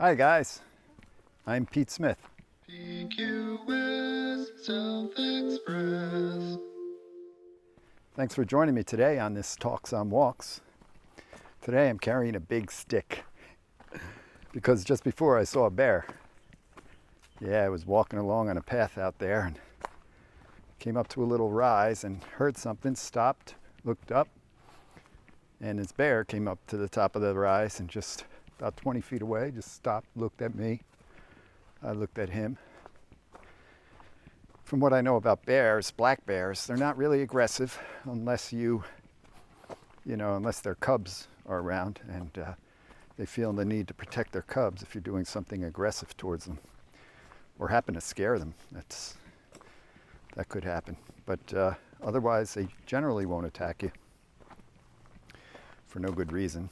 Hi guys, I'm Pete Smith. PQS Self-Express. Thanks for joining me today on this Talks on Walks. Today I'm carrying a big stick because just before I saw a bear. Yeah, I was walking along on a path out there and came up to a little rise and heard something, stopped, looked up, and this bear came up to the top of the rise and just about 20 feet away, just stopped, looked at me. I looked at him. From what I know about bears, black bears, they're not really aggressive unless unless their cubs are around and they feel the need to protect their cubs if you're doing something aggressive towards them or happen to scare them. That could happen. But otherwise, they generally won't attack you for no good reason.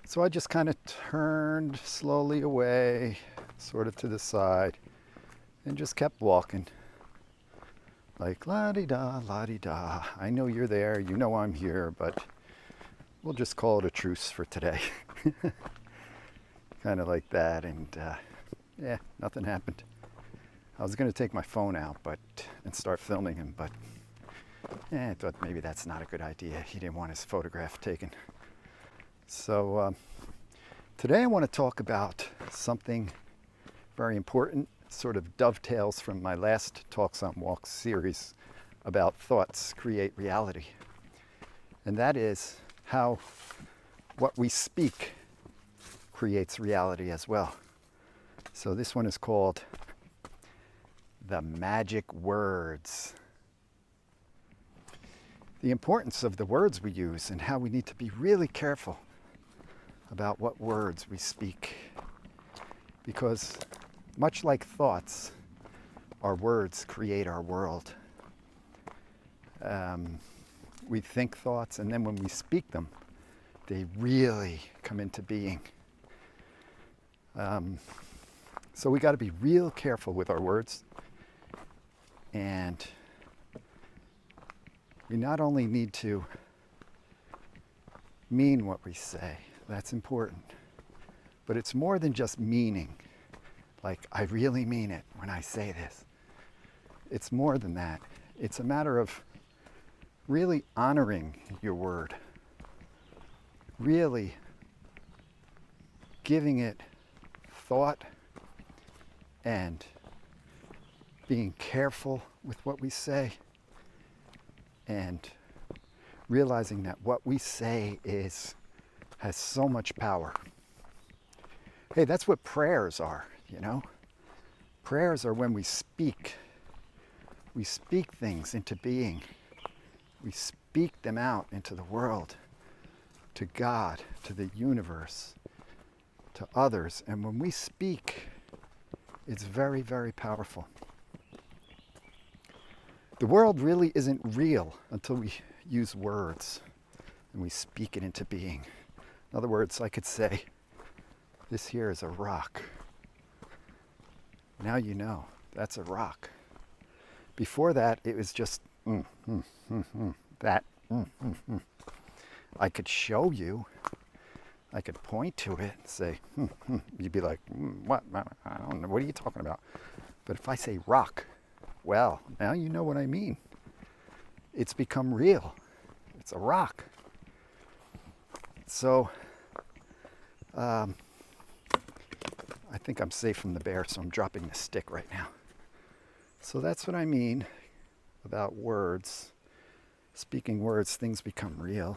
So I just kind of turned slowly away, sort of to the side, and just kept walking. Like la-di-da, la-di-da. I know you're there, you know I'm here, but we'll just call it a truce for today. Kind of like that, and yeah, nothing happened. I was going to take my phone out and start filming him, but I thought maybe that's not a good idea. He didn't want his photograph taken. So today I want to talk about something very important, sort of dovetails from my last Talks on Walks series about thoughts create reality. And that is how what we speak creates reality as well. So this one is called the magic words. The importance of the words we use and how we need to be really careful about what words we speak. Because much like thoughts, our words create our world. We think thoughts, and then when we speak them, they really come into being. So we got to be real careful with our words. And we not only need to mean what we say, that's important, but it's more than just meaning. Like, I really mean it when I say this. It's more than that. It's a matter of really honoring your word, really giving it thought and being careful with what we say and realizing that what we say has so much power. Hey, that's what prayers are, you know? Prayers are when we speak. We speak things into being. We speak them out into the world, to God, to the universe, to others. And when we speak, it's very, very powerful. The world really isn't real until we use words and we speak it into being. In other words, I could say, this here is a rock. Now you know, that's a rock. Before that, it was just that. I could show you. I could point to it and say, You'd be like, what? I don't know. What are you talking about? But if I say rock, well, now you know what I mean. It's become real. It's a rock. So, I think I'm safe from the bear, so I'm dropping the stick right now. So that's what I mean about words. Speaking words, things become real.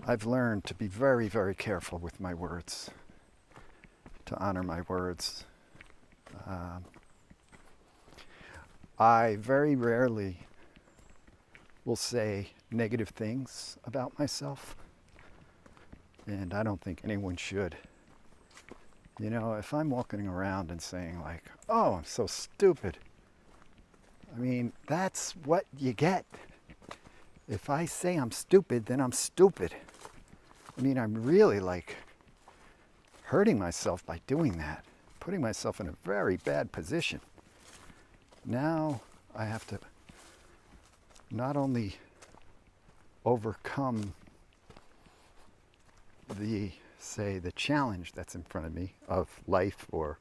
I've learned to be very, very careful with my words, to honor my words. I very rarely will say negative things about myself, and I don't think anyone should. You know, if I'm walking around and saying like, oh, I'm so stupid, I mean, that's what you get. If I say I'm stupid, then I'm stupid. I mean, I'm really like hurting myself by doing that, putting myself in a very bad position. Now I have to not only overcome the challenge that's in front of me of life or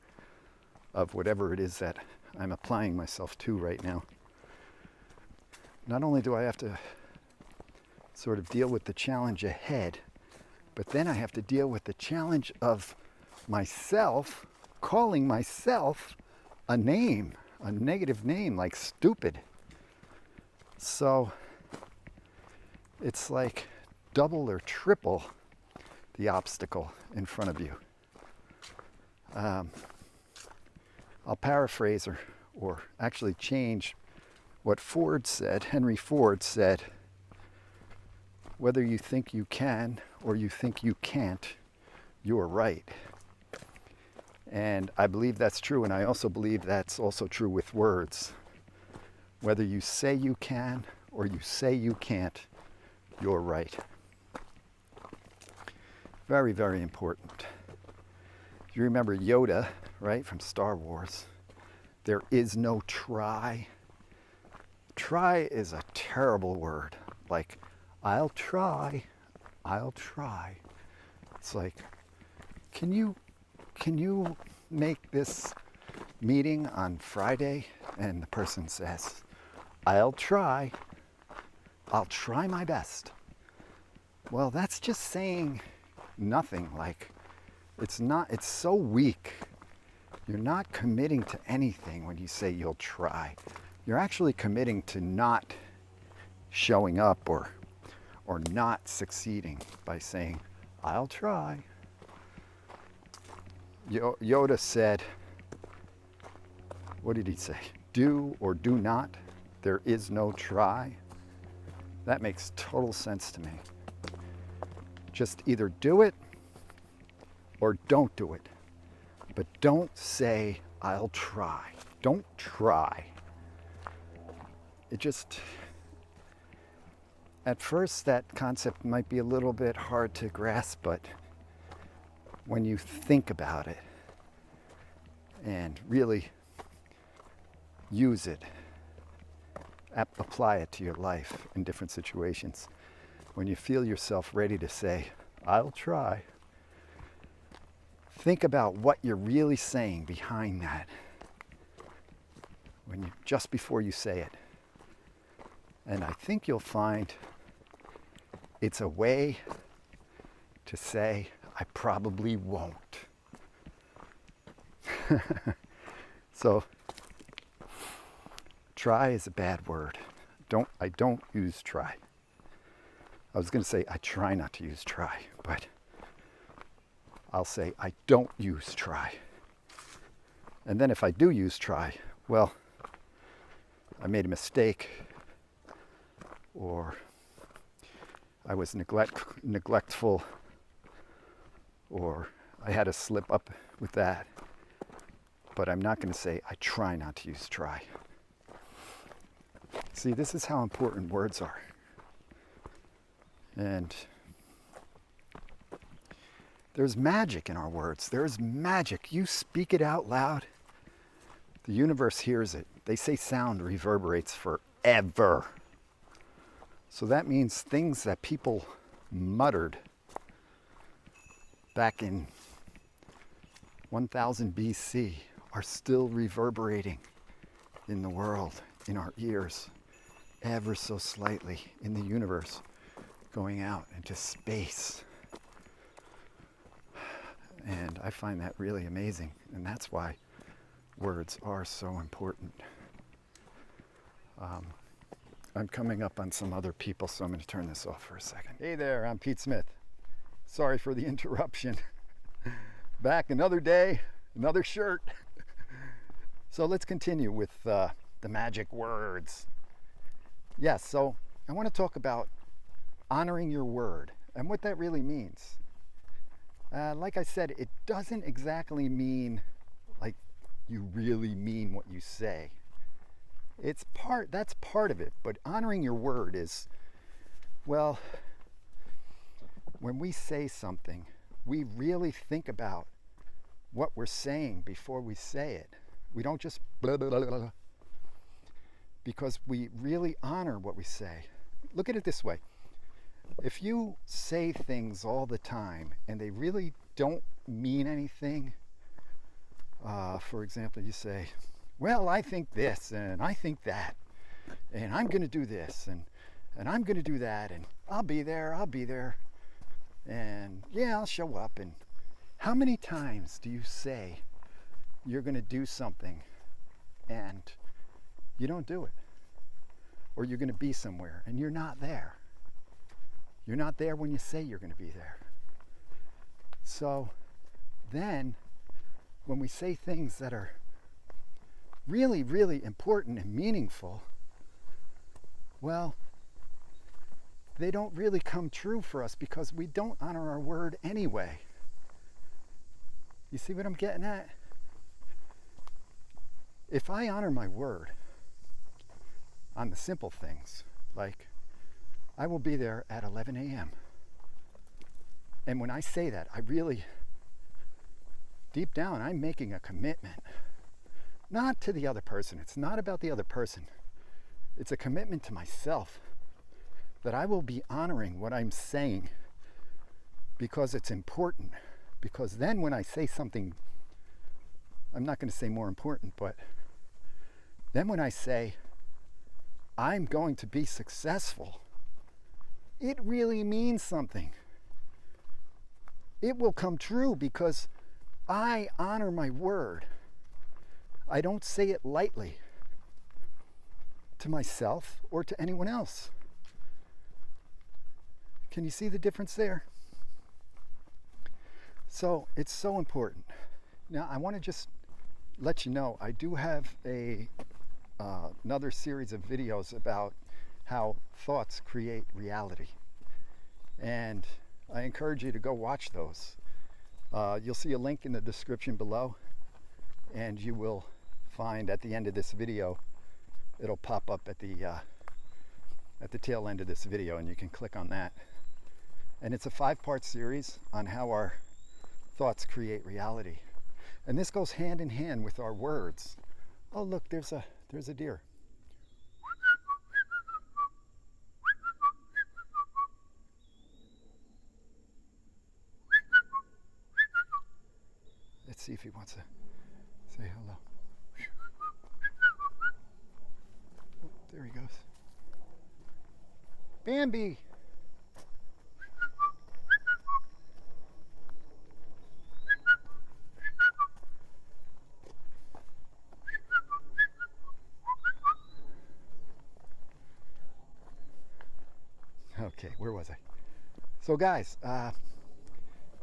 of whatever it is that I'm applying myself to right now. Not only do I have to sort of deal with the challenge ahead, but then I have to deal with the challenge of myself calling myself a name, a negative name like stupid. So it's like double or triple the obstacle in front of you. I'll paraphrase or actually change what Henry Ford said, whether you think you can or you think you can't, you're right. And I believe that's true, and I also believe that's also true with words. Whether you say you can or you say you can't, you're right. Very, very important. You remember Yoda, right, from Star Wars. There is no try. Try is a terrible word. Like, I'll try. It's like, can you make this meeting on Friday? And the person says, I'll try my best. Well, that's just saying nothing. Like, it's so weak. You're not committing to anything when you say you'll try. You're actually committing to not showing up or not succeeding by saying, I'll try. Yoda said, what did he say? Do or do not. There is no try. That makes total sense to me. Just either do it or don't do it. But don't say, I'll try. Don't try. It just, at first that concept might be a little bit hard to grasp, but when you think about it and really use it, apply it to your life in different situations, when you feel yourself ready to say, I'll try, think about what you're really saying behind that just before you say it. And I think you'll find it's a way to say, I probably won't. So, try is a bad word. I don't use try. I was going to say I try not to use try, but I'll say I don't use try. And then if I do use try, well, I made a mistake, or I was neglectful, or I had a slip up with that. But I'm not going to say I try not to use try. See, this is how important words are. And there's magic in our words. There's magic. You speak it out loud, the universe hears it. They say sound reverberates forever. So that means things that people muttered back in 1000 BC are still reverberating in the world, in our ears, ever so slightly in the universe, going out into space. And I find that really amazing, and that's why words are so important. I'm coming up on some other people, so I'm going to turn this off for a second. Hey there, I'm Pete Smith. Sorry for the interruption. Back another day, another shirt. So let's continue with the magic words. Yes, so I want to talk about honoring your word and what that really means. Like I said, it doesn't exactly mean like you really mean what you say. That's part of it, but honoring your word is, well, when we say something, we really think about what we're saying before we say it. We don't just blah, blah, blah, blah, because we really honor what we say. Look at it this way. if you say things all the time and they really don't mean anything, for example, you say, well, I think this and I think that, and I'm going to do this and I'm going to do that, and I'll be there, and yeah, I'll show up. And how many times do you say you're going to do something and you don't do it? Or you're going to be somewhere and you're not there. You're not there when you say you're going to be there. So then when we say things that are really, really important and meaningful, well, they don't really come true for us because we don't honor our word anyway. You see what I'm getting at? If I honor my word on the simple things, like I will be there at 11 a.m. And when I say that, I really, deep down, I'm making a commitment. Not to the other person. It's not about the other person. It's a commitment to myself that I will be honoring what I'm saying because it's important. Because then when I say something, I'm not going to say more important, but then when I say, I'm going to be successful, it really means something. It will come true because I honor my word. I don't say it lightly to myself or to anyone else. Can you see the difference there? So it's so important. Now I want to just let you know I do have another series of videos about how thoughts create reality, and I encourage you to go watch those. You'll see a link in the description below, and you will find at the end of this video, it'll pop up at the tail end of this video, and you can click on that. And it's a 5-part series on how our thoughts create reality. And this goes hand in hand with our words. Oh, look, there's a deer. Let's see if he wants to say hello. Oh, there he goes. Bambi! Okay, where was I? So guys,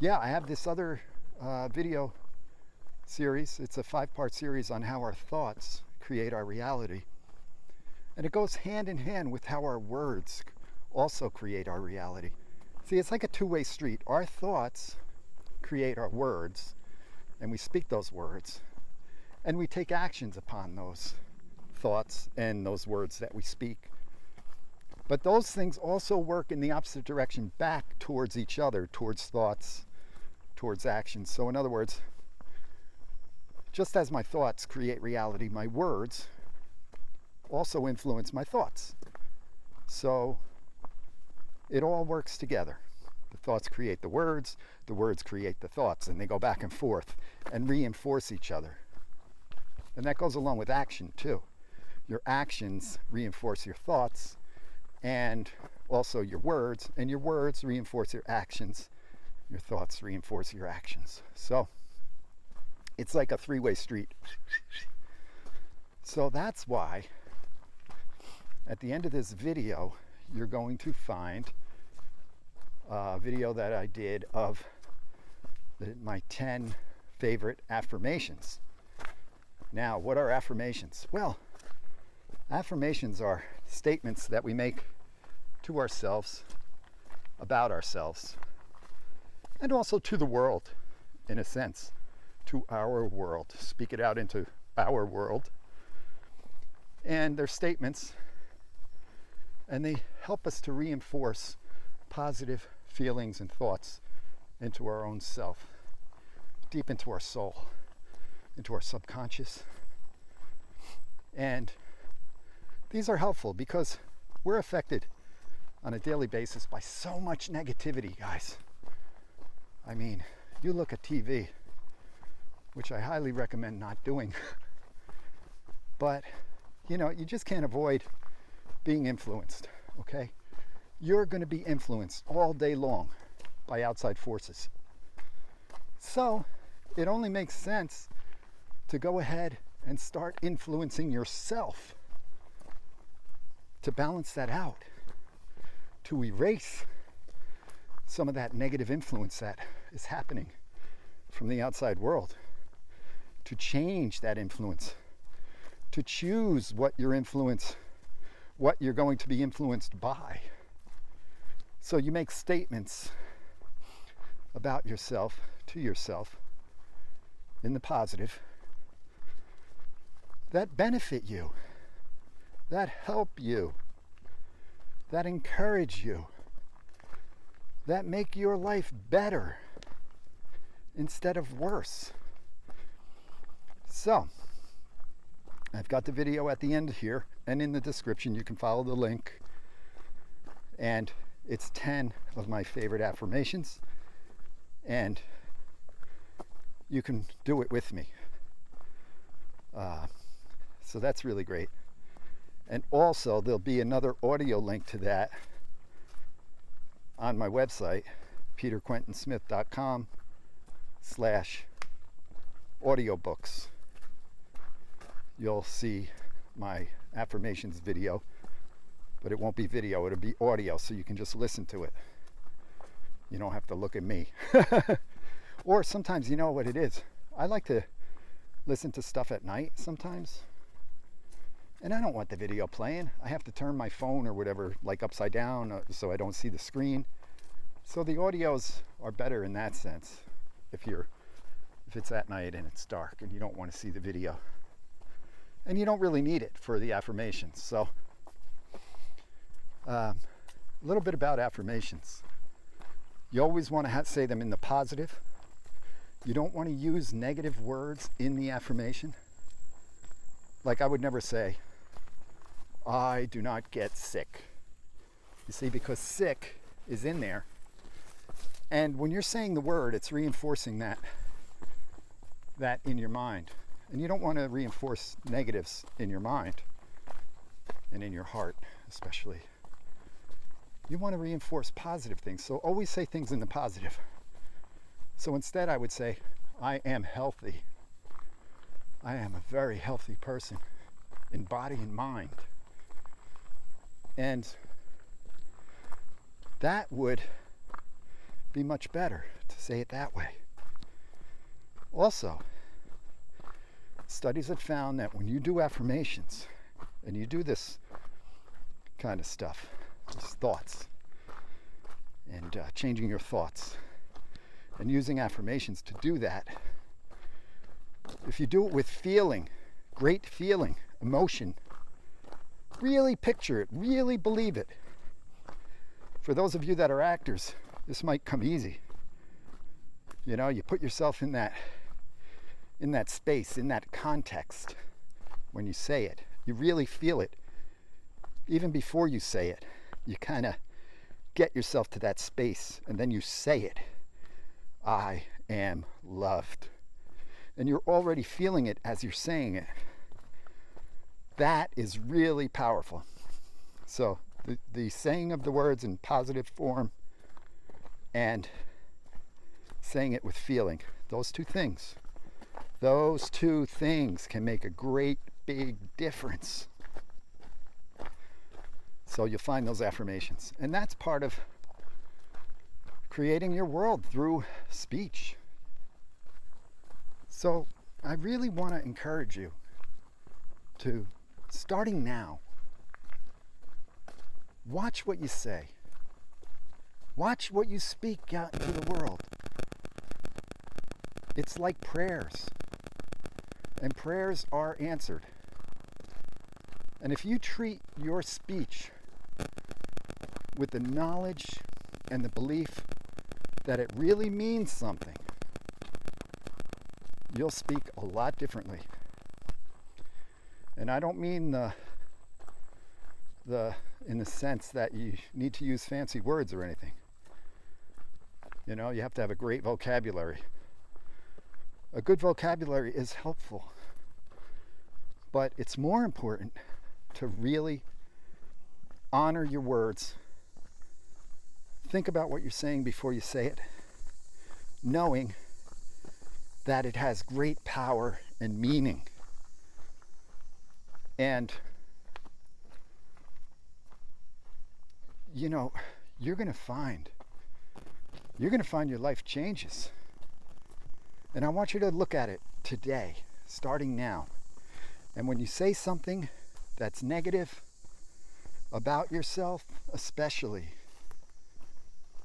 yeah, I have this other video series. It's a 5-part series on how our thoughts create our reality. And it goes hand in hand with how our words also create our reality. See, it's like a two-way street. Our thoughts create our words, and we speak those words, and we take actions upon those thoughts and those words that we speak. But those things also work in the opposite direction, back towards each other, towards thoughts, towards actions. So in other words, just as my thoughts create reality, my words also influence my thoughts. So it all works together. The thoughts create the words create the thoughts, and they go back and forth and reinforce each other. And that goes along with action too. Your actions reinforce your thoughts, and also your words, and your words reinforce your actions. Your thoughts reinforce your actions. So it's like a 3-way street. So that's why at the end of this video, you're going to find a video that I did of my 10 favorite affirmations. Now, what are affirmations? Well, affirmations are statements that we make to ourselves, about ourselves, and also to the world, in a sense, to our world. Speak it out into our world. And they're statements, and they help us to reinforce positive feelings and thoughts into our own self, deep into our soul, into our subconscious. And these are helpful because we're affected on a daily basis by so much negativity, guys. I mean, you look at TV, which I highly recommend not doing, but you know, you just can't avoid being influenced, okay? You're going to be influenced all day long by outside forces. So it only makes sense to go ahead and start influencing yourself to balance that out, to erase some of that negative influence that is happening from the outside world, to change that influence, to choose what you're going to be influenced by. So you make statements about yourself to yourself in the positive that benefit you, that help you, that encourage you, that make your life better instead of worse. So, I've got the video at the end here, and in the description you can follow the link. And it's 10 of my favorite affirmations, and you can do it with me. So that's really great. And also there'll be another audio link to that on my website, peterquentinsmith.com/audiobooks. You'll see my affirmations video, but it won't be video, it'll be audio, so you can just listen to it. You don't have to look at me. Or sometimes, you know what it is, I like to listen to stuff at night sometimes, and I don't want the video playing. I have to turn my phone or whatever like upside down so I don't see the screen. So the audios are better in that sense if it's at night and it's dark and you don't want to see the video. And you don't really need it for the affirmations. So a little bit about affirmations. You always want to say them in the positive. You don't want to use negative words in the affirmation. Like I would never say, I do not get sick. You see, because sick is in there. And when you're saying the word, it's reinforcing that in your mind. And you don't want to reinforce negatives in your mind and in your heart, especially. You want to reinforce positive things. So always say things in the positive. So instead I would say, I am healthy. I am a very healthy person in body and mind. And that would be much better to say it that way. Also, studies have found that when you do affirmations and you do this kind of stuff, just thoughts, and changing your thoughts and using affirmations to do that, if you do it with feeling, great feeling, emotion, really picture it, really believe it. For those of you that are actors, this might come easy. You know, you put yourself in that space, in that context when you say it. You really feel it. Even before you say it, you kind of get yourself to that space and then you say it. I am loved. And you're already feeling it as you're saying it. That is really powerful. So the saying of the words in positive form and saying it with feeling, those two things can make a great big difference. So you'll find those affirmations. And that's part of creating your world through speech. So I really want to encourage you to, starting now, watch what you say. Watch what you speak out into the world. It's like prayers. And prayers are answered. And if you treat your speech with the knowledge and the belief that it really means something, you'll speak a lot differently. And I don't mean the in the sense that you need to use fancy words or anything. You know, you have to have a great vocabulary. A good vocabulary is helpful, but it's more important to really honor your words. Think about what you're saying before you say it, knowing that it has great power and meaning. And, you know, you're going to find your life changes. And I want you to look at it today, starting now. And when you say something that's negative about yourself, especially,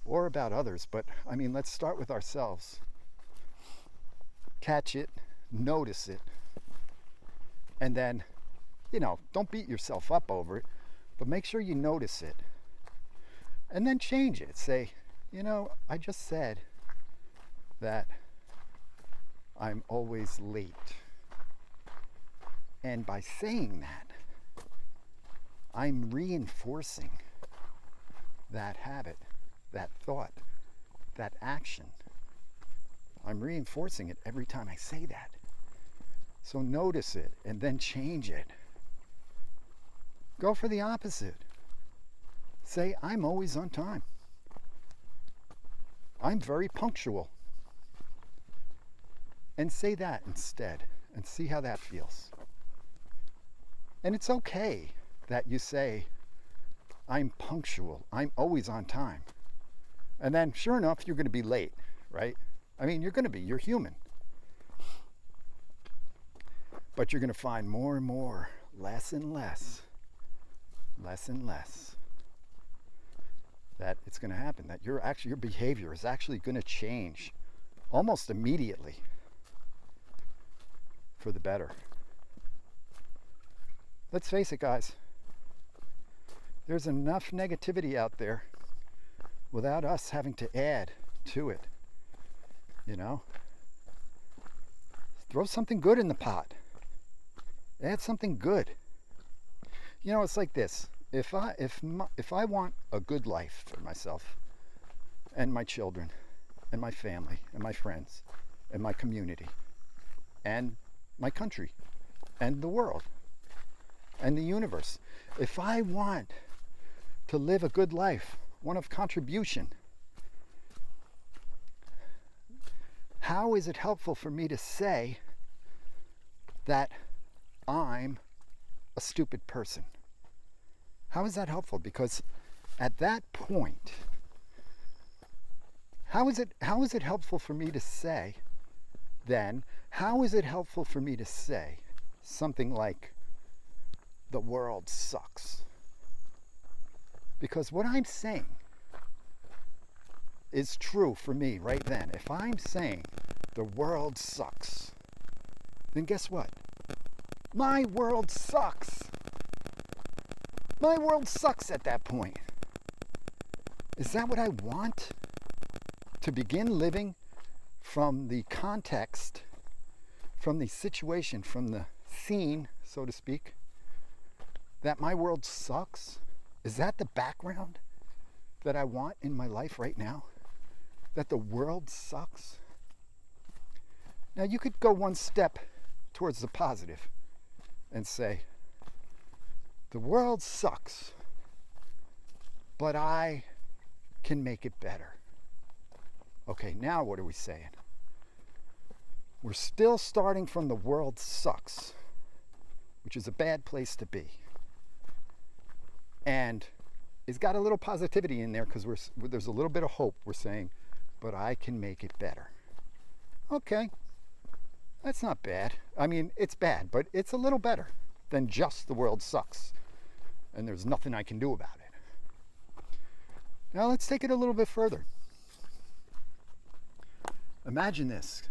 or about others, but I mean, let's start with ourselves. Catch it, notice it, and then, you know, don't beat yourself up over it, but make sure you notice it. And then change it. Say, you know, I just said that I'm always late. And by saying that, I'm reinforcing that habit, that thought, that action. I'm reinforcing it every time I say that. So notice it and then change it. Go for the opposite. Say, I'm always on time. I'm very punctual. And say that instead and see how that feels. And it's okay that you say, I'm punctual. I'm always on time. And then sure enough, you're going to be late, right? I mean, you're going to be. You're human. But you're going to find more and more, less and less, that it's going to happen, that your behavior is actually going to change almost immediately for the better. Let's face it, guys. There's enough negativity out there without us having to add to it. You know? Throw something good in the pot. Add something good. You know, it's like this. If I want a good life for myself and my children and my family and my friends and my community and my country and the world and the universe, if I want to live a good life, one of contribution, how is it helpful for me to say that I'm a stupid person? How is that helpful? Because at that point, how is it helpful for me to say then, how is it helpful for me to say something like, the world sucks? Because what I'm saying is true for me right then. If I'm saying the world sucks, then guess what? My world sucks. My world sucks at that point. Is that what I want? To begin living from the context, from the situation, from the scene, so to speak, that my world sucks? Is that the background that I want in my life right now? That the world sucks? Now you could go one step towards the positive and say, the world sucks, but I can make it better. Okay, now what are we saying? We're still starting from the world sucks, which is a bad place to be. And it's got a little positivity in there because there's a little bit of hope. We're saying, but I can make it better. Okay, that's not bad. I mean, it's bad, but it's a little better than just the world sucks and there's nothing I can do about it. Now let's take it a little bit further. Imagine this.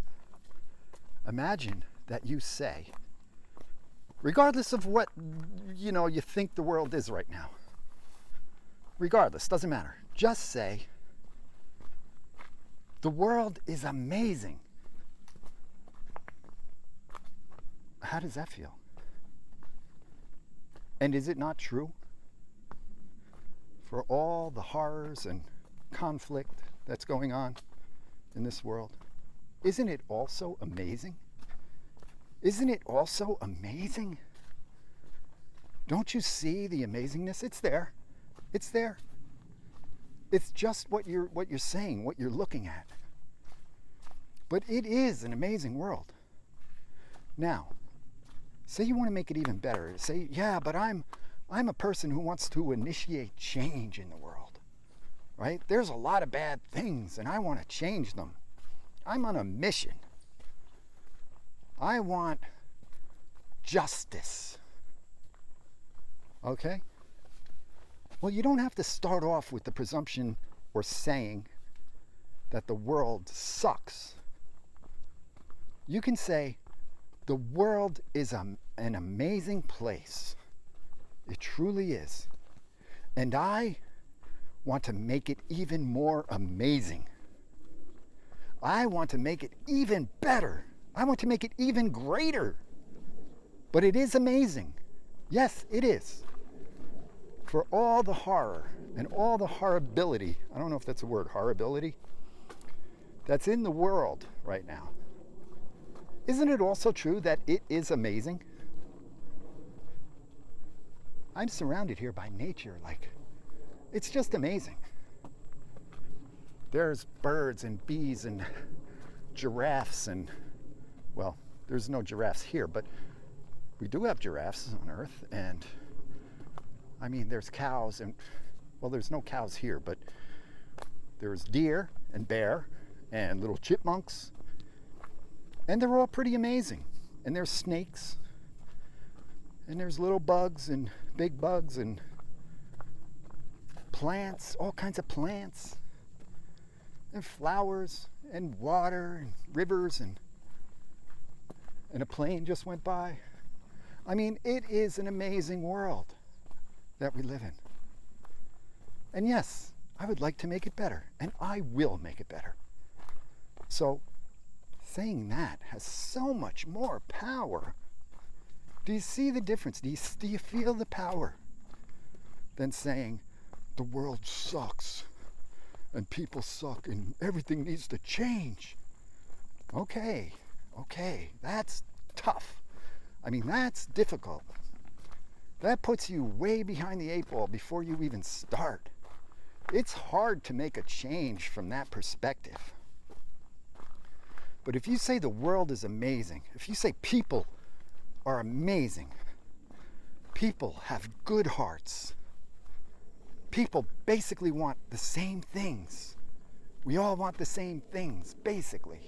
Imagine that you say, regardless of what you think the world is right now, regardless, doesn't matter, just say, the world is amazing. How does that feel? And is it not true? for all the horrors and conflict that's going on in this world, isn't it also amazing? Isn't it also amazing? Don't you see the amazingness? It's there. It's there. It's just what you're saying, what you're looking at. But it is an amazing world. Now, say you want to make it even better. Say, yeah, but I'm a person who wants to initiate change in the world. Right? There's a lot of bad things and I want to change them. I'm on a mission. I want justice. Okay? Well, you don't have to start off with the presumption or saying that the world sucks. You can say, the world is an amazing place. It truly is. And I want to make it even more amazing. I want to make it even better. I want to make it even greater. But it is amazing. Yes, it is. For all the horror and all the horribility, I don't know if that's a word, horribility, that's in the world right now. Isn't it also true that it is amazing? I'm surrounded here by nature, like, it's just amazing. There's birds and bees and giraffes and, well, there's no giraffes here, but we do have giraffes on Earth, and I mean, there's cows and, well, there's no cows here, but there's deer and bear and little chipmunks, and they're all pretty amazing. And there's snakes, and there's little bugs and big bugs and plants, all kinds of plants, and flowers and water and rivers, and a plane just went by. I mean, it is an amazing world that we live in. And yes, I would like to make it better, and I will make it better. So saying that has so much more power. Do you see the difference? Do you feel the power than saying the world sucks and people suck and everything needs to change? Okay, that's tough. I mean, that's difficult. That puts you way behind the eight ball before you even start. It's hard to make a change from that perspective. But if you say the world is amazing, if you say people are amazing, people have good hearts, people basically want the same things. We all want the same things, basically.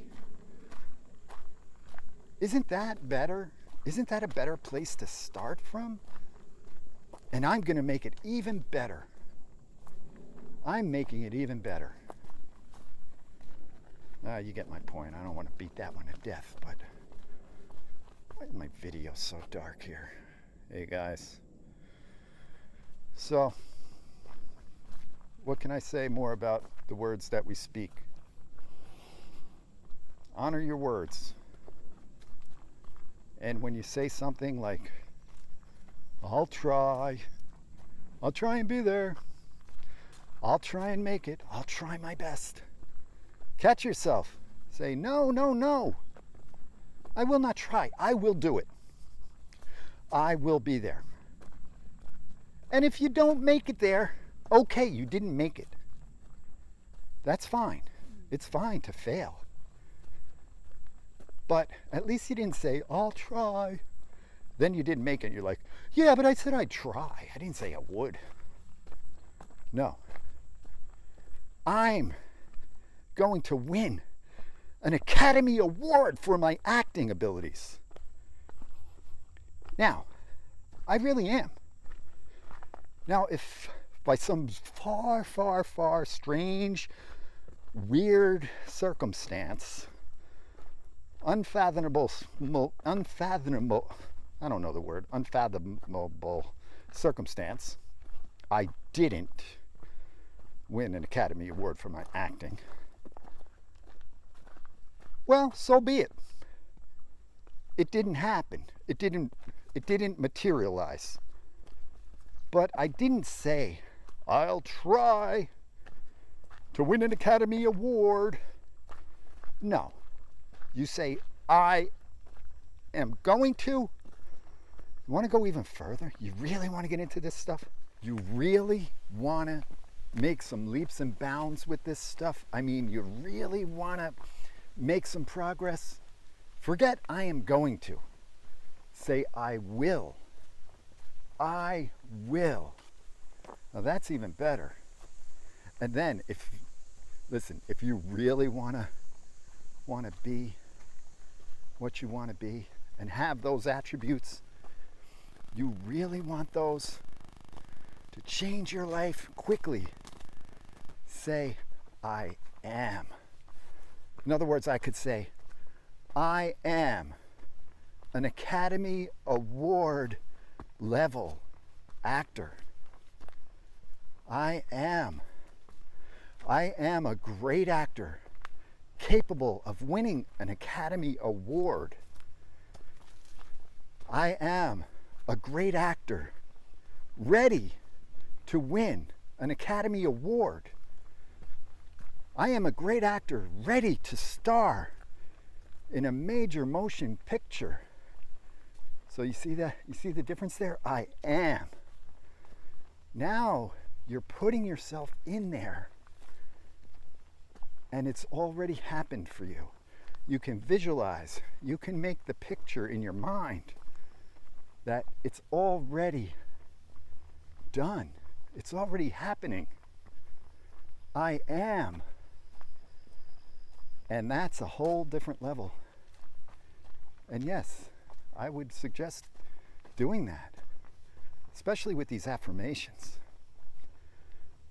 Isn't that better? Isn't that a better place to start from? And I'm going to make it even better. I'm making it even better. You get my point. I don't want to beat that one to death, but why is my video so dark here? Hey guys. So, what can I say more about the words that we speak? Honor your words. And when you say something like, I'll try and be there, I'll try and make it, I'll try my best. Catch yourself. Say, no. I will not try. I will do it. I will be there. And if you don't make it there, okay, you didn't make it. That's fine. It's fine to fail. But at least you didn't say, I'll try. Then you didn't make it. You're like, yeah, but I said I'd try. I didn't say I would. No. I'm going to win an Academy Award for my acting abilities. Now, I really am. Now, if by some far strange, weird circumstance, unfathomable, I don't know the word, unfathomable circumstance, I didn't win an Academy Award for my acting, well, so be it. It didn't happen. It didn't materialize. But I didn't say I'll try to win an Academy Award. No. You say, I am going to. You want to go even further? You really want to get into this stuff? You really want to make some leaps and bounds with this stuff? I mean, you really want to make some progress? Forget I am going to. Say, I will. I will. Now that's even better. And then if you really want to be what you want to be and have those attributes, you really want those to change your life quickly, say, I am. In other words, I could say, I am an Academy Award level actor. I am a great actor, capable of winning an Academy Award. I am a great actor, ready to win an Academy Award. I am a great actor, ready to star in a major motion picture. So you see that? You see the difference there? I am. Now you're putting yourself in there, and it's already happened for you. You can visualize, you can make the picture in your mind that it's already done. It's already happening. I am. And that's a whole different level. And yes, I would suggest doing that, especially with these affirmations.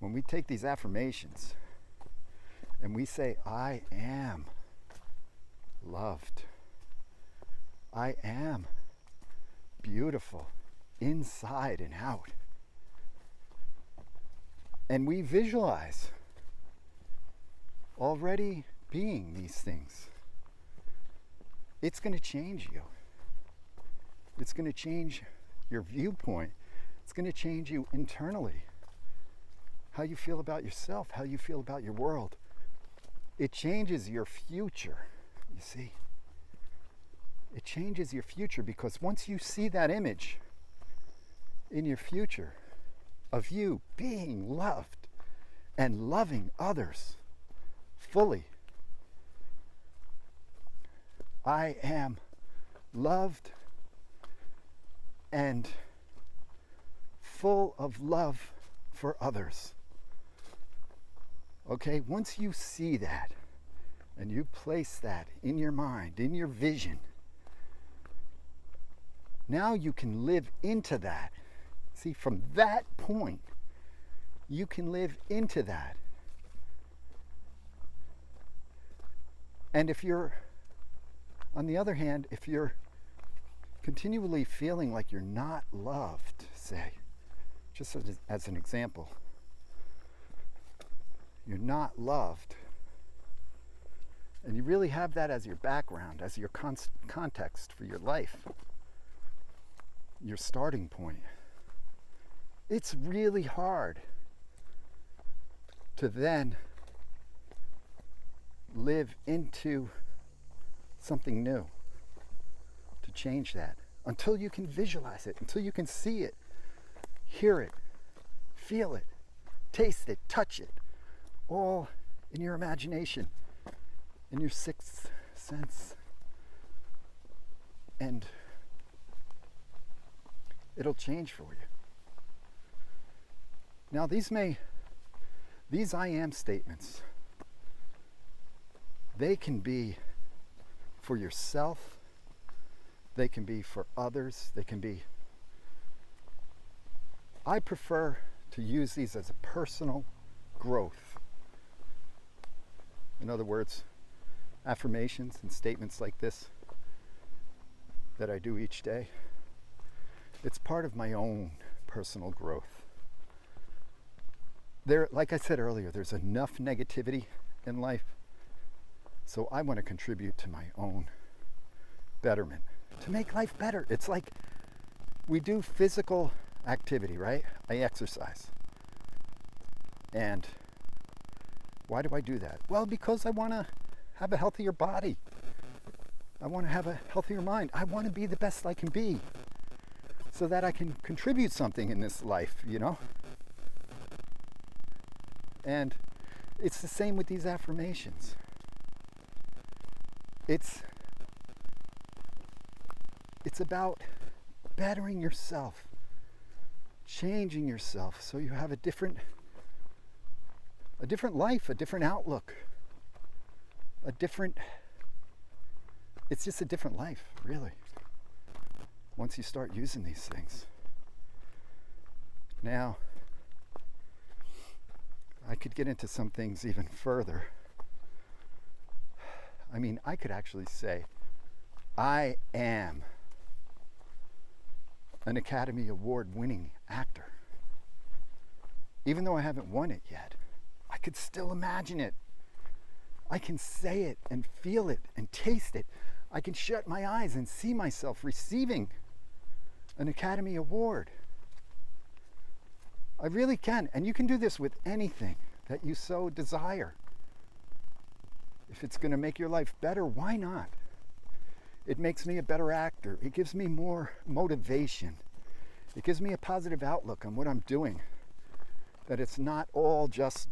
When we take these affirmations and we say, I am loved. I am beautiful inside and out. And we visualize already being these things. It's going to change you. It's going to change your viewpoint. It's going to change you internally. How you feel about yourself, how you feel about your world. It changes your future, you see. It changes your future because once you see that image in your future of you being loved and loving others fully, I am loved and full of love for others. Okay, once you see that and you place that in your mind, in your vision, now you can live into that. See, from that point, you can live into that. And if you're, on the other hand, if you're continually feeling like you're not loved, say, just as an example, you're not loved, and you really have that as your background, as your context for your life, your starting point, it's really hard to then live into something new, to change that, until you can visualize it, until you can see it, hear it, feel it, taste it, touch it, all in your imagination, in your sixth sense. And it'll change for you. Now these I am statements, they can be for yourself, they can be for others, they can be, I prefer to use these as a personal growth. In other words, affirmations and statements like this that I do each day, it's part of my own personal growth. There, like I said earlier, there's enough negativity in life, so I want to contribute to my own betterment, to make life better. It's like we do physical activity, right? I exercise. And why do I do that? Well, because I want to have a healthier body. I want to have a healthier mind. I want to be the best I can be so that I can contribute something in this life, you know? And it's the same with these affirmations. It's about bettering yourself, changing yourself so you have a different life, a different outlook, it's just a different life, really, once you start using these things. Now, I could get into some things even further. I mean, I could actually say, I am an Academy Award winning actor. Even though I haven't won it yet, I could still imagine it. I can say it and feel it and taste it. I can shut my eyes and see myself receiving an Academy Award. I really can. And you can do this with anything that you so desire. If it's going to make your life better, why not? It makes me a better actor. It gives me more motivation. It gives me a positive outlook on what I'm doing. That it's not all just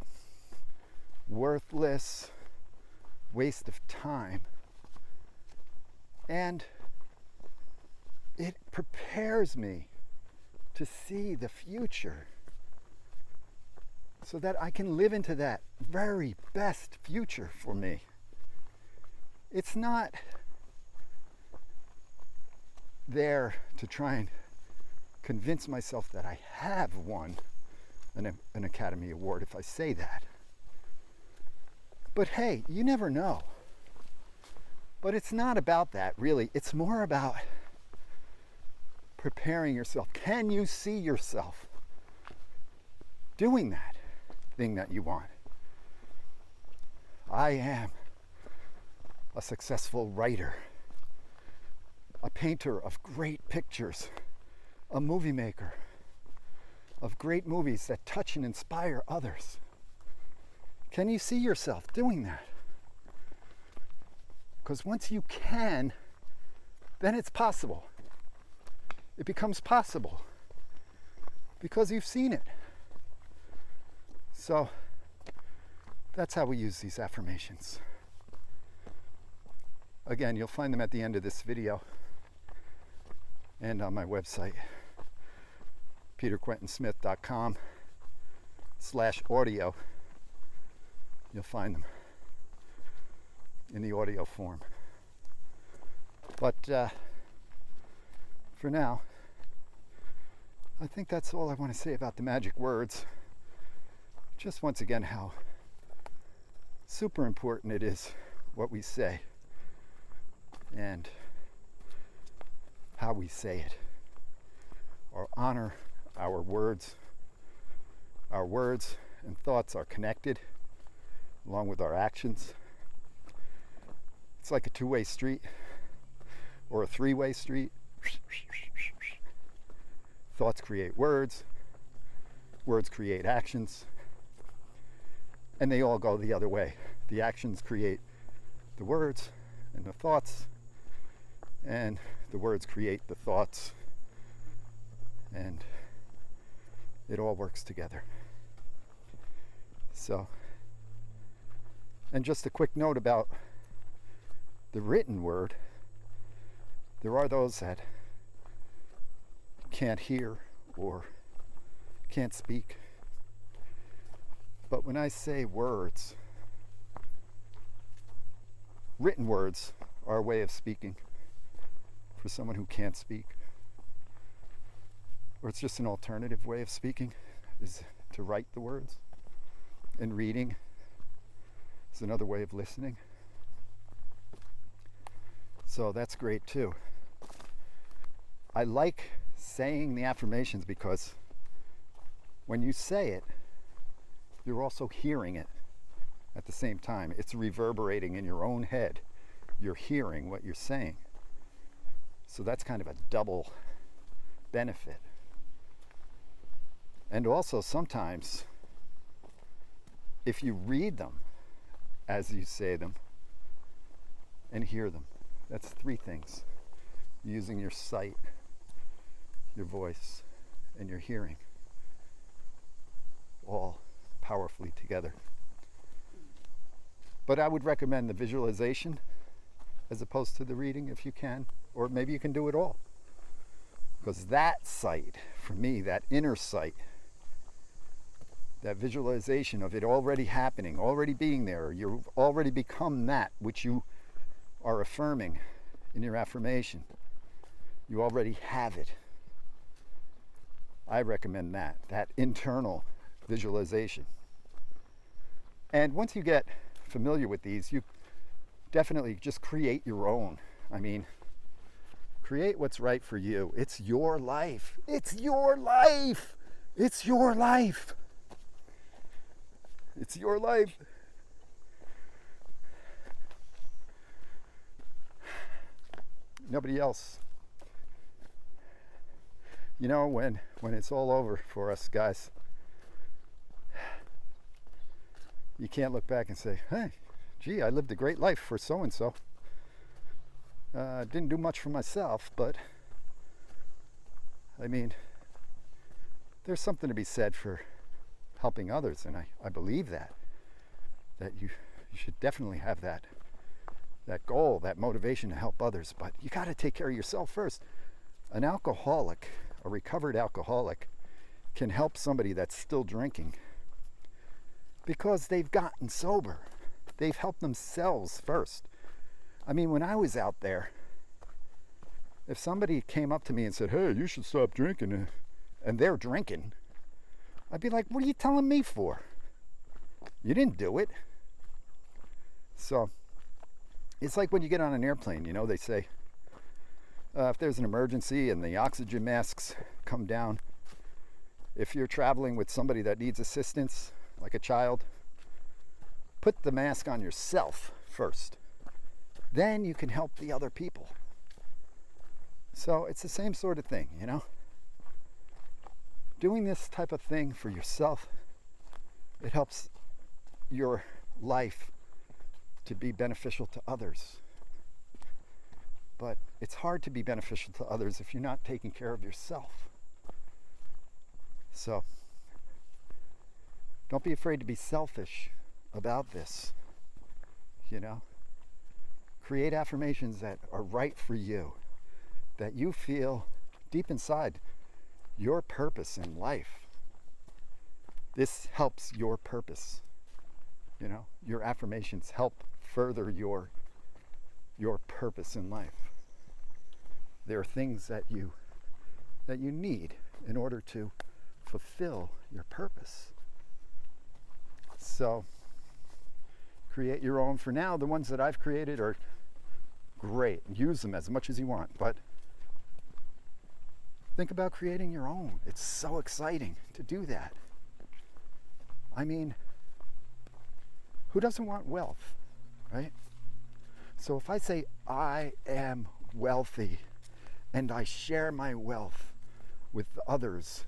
worthless waste of time. And it prepares me to see the future so that I can live into that very best future for me. It's not there to try and convince myself that I have won an Academy Award if I say that. But hey, you never know. But it's not about that, really. It's more about preparing yourself. Can you see yourself doing that thing that you want? I am a successful writer, a painter of great pictures, a movie maker of great movies that touch and inspire others. Can you see yourself doing that? Because once you can, then it's possible. It becomes possible because you've seen it. So that's how we use these affirmations. Again, you'll find them at the end of this video and on my website, peterquentinsmith.com/audio. You'll find them in the audio form. But for now, I think that's all I want to say about the magic words. Just once again, how super important it is what we say and how we say it, or honor our words. Our words and thoughts are connected along with our actions. It's like a two-way street or a three-way street. Thoughts create words, words create actions, and they all go the other way. The actions create the words and the thoughts, and the words create the thoughts, and it all works together. So, and just a quick note about the written word. There are those that can't hear or can't speak. But when I say words, written words are a way of speaking for someone who can't speak. Or it's just an alternative way of speaking, is to write the words. And reading is another way of listening. So that's great too. I like saying the affirmations because when you say it, you're also hearing it at the same time. It's reverberating in your own head. You're hearing what you're saying. So that's kind of a double benefit. And also sometimes if you read them as you say them and hear them, that's three things. Using your sight, your voice, and your hearing, all powerfully together. But I would recommend the visualization as opposed to the reading if you can, or maybe you can do it all. Because that sight, for me, that inner sight, that visualization of it already happening, already being there, you've already become that which you are affirming in your affirmation. You already have it. I recommend that internal visualization. And once you get familiar with these, you definitely just create your own. I mean, create what's right for you. It's your life. It's your life. It's your life. It's your life. Nobody else. You know, when it's all over for us guys, you can't look back and say, hey, gee, I lived a great life for so-and-so. Didn't do much for myself, but I mean, there's something to be said for helping others, and I believe that you should definitely have that goal, that motivation to help others, but you got to take care of yourself first. An alcoholic, a recovered alcoholic, can help somebody that's still drinking because they've gotten sober. They've helped themselves first. I mean, when I was out there, if somebody came up to me and said, hey, you should stop drinking, and they're drinking, I'd be like, what are you telling me for? You didn't do it. So it's like when you get on an airplane, you know, they say, if there's an emergency and the oxygen masks come down, if you're traveling with somebody that needs assistance, like a child, put the mask on yourself first. Then you can help the other people. So it's the same sort of thing, you know? Doing this type of thing for yourself, it helps your life to be beneficial to others. But it's hard to be beneficial to others if you're not taking care of yourself. So don't be afraid to be selfish about this, you know? Create affirmations that are right for you, that you feel deep inside your purpose in life. This helps your purpose. You know, your affirmations help further your purpose in life. There are things that you need in order to fulfill your purpose. So create your own. For now, the ones that I've created are great. Use them as much as you want, but think about creating your own. It's so exciting to do that. I mean, who doesn't want wealth, right? So if I say I am wealthy and I share my wealth with others,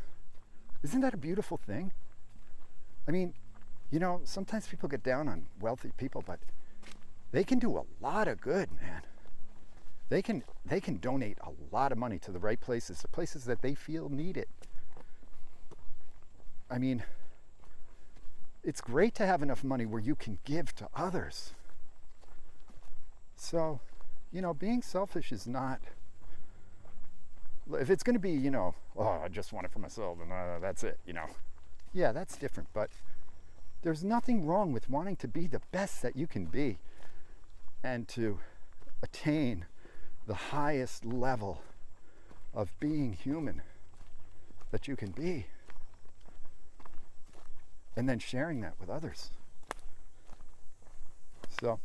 isn't that a beautiful thing? I mean, you know, sometimes people get down on wealthy people, but they can do a lot of good, man. They can donate a lot of money to the right places, the places that they feel need it. I mean, it's great to have enough money where you can give to others. So, you know, being selfish is not, if it's going to be, you know, oh, I just want it for myself and that's it, you know. Yeah, that's different, but there's nothing wrong with wanting to be the best that you can be and to attain the highest level of being human that you can be, and then sharing that with others. So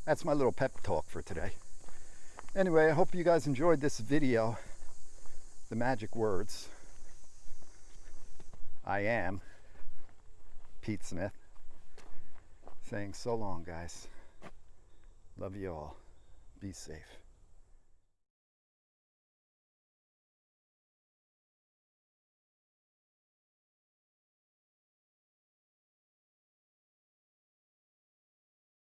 that's my little pep talk for today. Anyway, I hope you guys enjoyed this video. The magic words. I am Pete Smith, saying so long, guys. Love you all. Be safe.